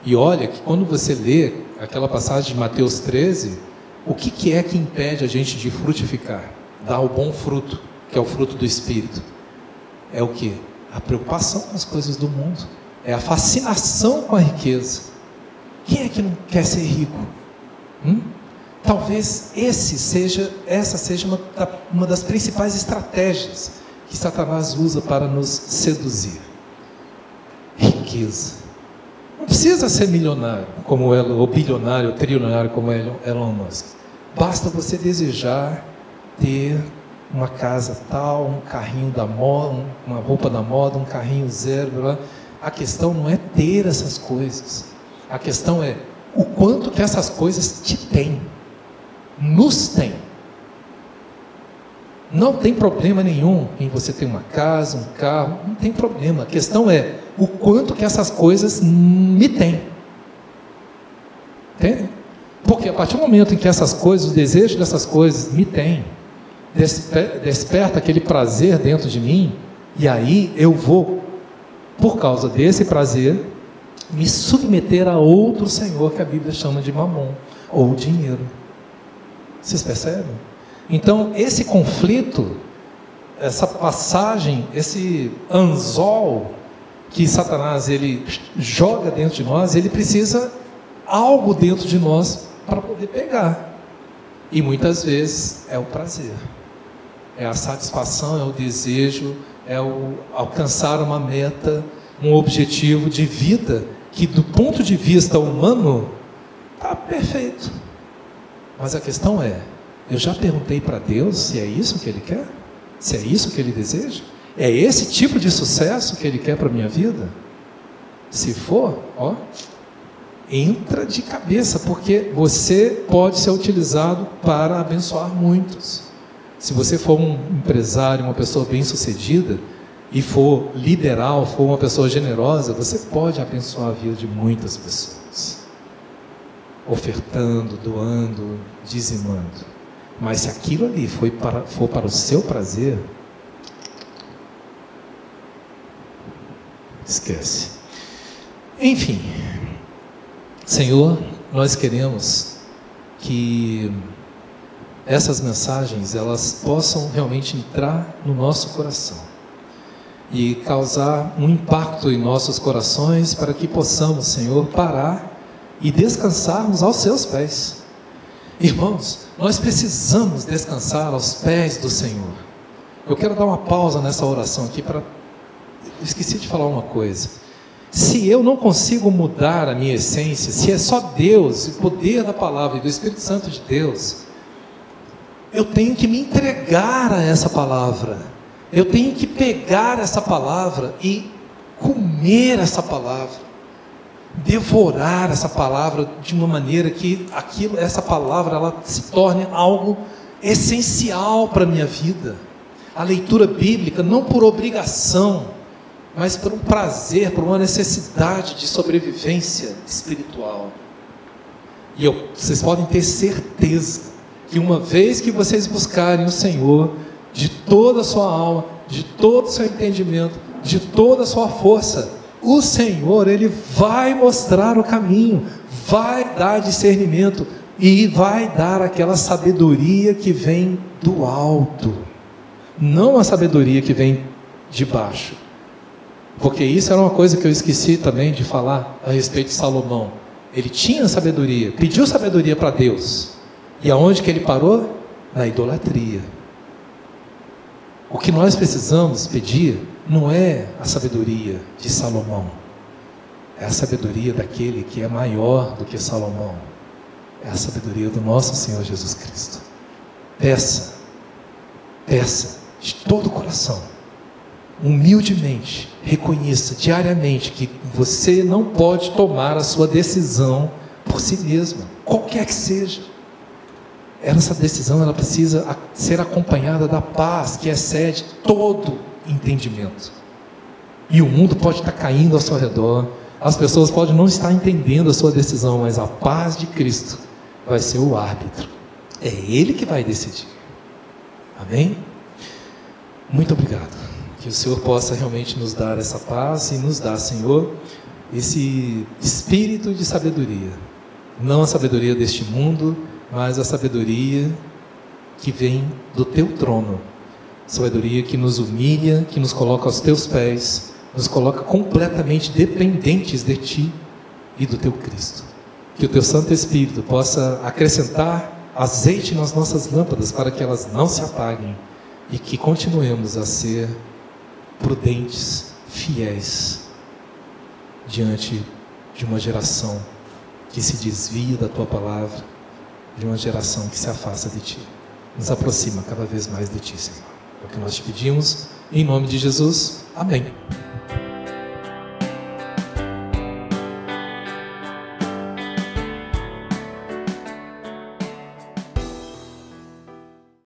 e olha que quando você lê aquela passagem de Mateus 13, o que é que impede a gente de frutificar? Dar o bom fruto, que é o fruto do Espírito. É o quê? A preocupação com as coisas do mundo. É a fascinação com a riqueza. Quem é que não quer ser rico? Talvez essa seja uma das principais estratégias que Satanás usa para nos seduzir. Riqueza. Não precisa ser milionário, ou bilionário, ou trilionário, como Elon Musk. Basta você desejar ter uma casa tal, um carrinho da moda, uma roupa da moda, um carrinho zero. Blá. A questão não é ter essas coisas. A questão é o quanto que essas coisas te têm. Nos têm. Não tem problema nenhum em você ter uma casa, um carro, não tem problema. A questão é o quanto que essas coisas me têm. Entende? Porque a partir do momento em que essas coisas, o desejo dessas coisas me têm, desperta aquele prazer dentro de mim, e aí eu vou, por causa desse prazer, me submeter a outro senhor que a Bíblia chama de mamon, ou dinheiro. Vocês percebem? Então, esse conflito, essa passagem, esse anzol que Satanás ele joga dentro de nós, ele precisa algo dentro de nós para poder pegar. E muitas vezes é o prazer, é a satisfação, é o desejo, é o alcançar uma meta, um objetivo de vida que do ponto de vista humano está perfeito. Mas a questão é, eu já perguntei para Deus se é isso que Ele quer? Se é isso que Ele deseja? É esse tipo de sucesso que Ele quer para a minha vida? Se for, entra de cabeça, porque você pode ser utilizado para abençoar muitos. Se você for um empresário, uma pessoa bem-sucedida, e for liberal, for uma pessoa generosa, você pode abençoar a vida de muitas pessoas. Ofertando, doando, dizimando. Mas se aquilo ali for para o seu prazer, esquece. Enfim, Senhor, nós queremos que essas mensagens elas possam realmente entrar no nosso coração e causar um impacto em nossos corações para que possamos, Senhor, parar e descansarmos aos seus pés. Irmãos, nós precisamos descansar aos pés do Senhor. Eu quero dar uma pausa nessa oração aqui para... Esqueci de falar uma coisa. Se eu não consigo mudar a minha essência, se é só Deus, o poder da palavra e do Espírito Santo de Deus, eu tenho que me entregar a essa palavra. Eu tenho que pegar essa palavra e comer essa palavra. Devorar essa palavra de uma maneira que essa palavra ela se torne algo essencial para a minha vida. A leitura bíblica não por obrigação, mas por um prazer, por uma necessidade de sobrevivência espiritual. E vocês podem ter certeza que uma vez que vocês buscarem o Senhor de toda a sua alma, de todo o seu entendimento, de toda a sua força, o Senhor, Ele vai mostrar o caminho, vai dar discernimento e vai dar aquela sabedoria que vem do alto, não a sabedoria que vem de baixo. Porque isso era uma coisa que eu esqueci também de falar a respeito de Salomão. Ele tinha sabedoria, pediu sabedoria para Deus. E aonde que ele parou? Na idolatria. O que nós precisamos pedir não é a sabedoria de Salomão. É a sabedoria daquele que é maior do que Salomão. É a sabedoria do nosso Senhor Jesus Cristo. Peça de todo o coração, humildemente, reconheça diariamente que você não pode tomar a sua decisão por si mesmo, qualquer que seja. Essa decisão ela precisa ser acompanhada da paz que excede todo entendimento. E o mundo pode estar caindo ao seu redor, as pessoas podem não estar entendendo a sua decisão, mas a paz de Cristo vai ser o árbitro. É Ele que vai decidir. Amém? Muito obrigado. Que o Senhor possa realmente nos dar essa paz e nos dar, Senhor, esse espírito de sabedoria. Não a sabedoria deste mundo, mas a sabedoria que vem do Teu trono. Sabedoria que nos humilha, que nos coloca aos Teus pés, nos coloca completamente dependentes de Ti e do Teu Cristo. Que o Teu Santo Espírito possa acrescentar azeite nas nossas lâmpadas para que elas não se apaguem e que continuemos a ser prudentes, fiéis diante de uma geração que se desvia da Tua palavra, de uma geração que se afasta de Ti. Nos aproxima cada vez mais de Ti, Senhor. É o que nós te pedimos, em nome de Jesus. Amém.